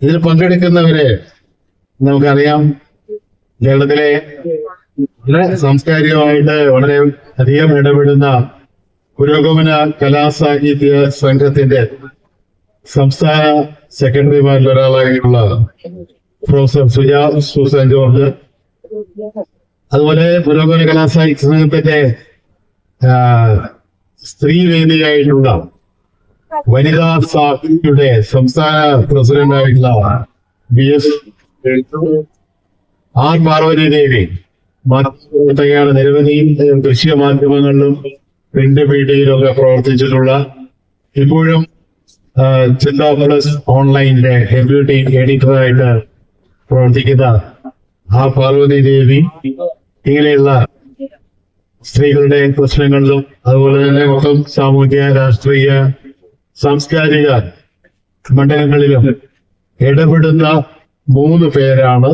ഇതിൽ പങ്കെടുക്കുന്നവരെ നമുക്കറിയാം, കേരളത്തിലെ വളരെ സാംസ്കാരികമായിട്ട് വളരെ അധികം ഇടപെടുന്ന പുരോഗമന കലാസാഹിത്യ സംഘത്തിന്റെ സംസ്ഥാന സെക്രട്ടറിമാരിൽ ഒരാളായിട്ടുള്ള പ്രൊഫസർ സുജാ സൂസൻ ജോർജ്, അതുപോലെ പുരോഗമന കലാസാഹിത്യ സംഘത്തിന്റെ സ്ത്രീവേദിയായിട്ടുള്ള വനിതാ സാഹിത്യയുടെ സംസ്ഥാന പ്രസിഡന്റായിട്ടുള്ള BS ആർ പാർവതി ദേവി, മാധ്യമപ്രവർത്തകയാണ്. നിരവധി ദൃശ്യ മാധ്യമങ്ങളിലും പ്രിന്റ് മീഡിയയിലും ഒക്കെ പ്രവർത്തിച്ചിട്ടുള്ള, ഇപ്പോഴും ചിന്ത പ്ലസ് ഓൺലൈനിന്റെ ഡെപ്യൂട്ടി എഡിറ്ററായിട്ട് പ്രവർത്തിക്കുന്ന ആ പാർവതി ദേവി, ഇങ്ങനെയുള്ള സ്ത്രീകളുടെ പ്രശ്നങ്ങളിലും അതുപോലെ തന്നെ മൊത്തം സാമൂഹിക, രാഷ്ട്രീയ, സാംസ്കാരിക മണ്ഡലങ്ങളിലും ഇടപെടുന്ന 3 പേരാണ്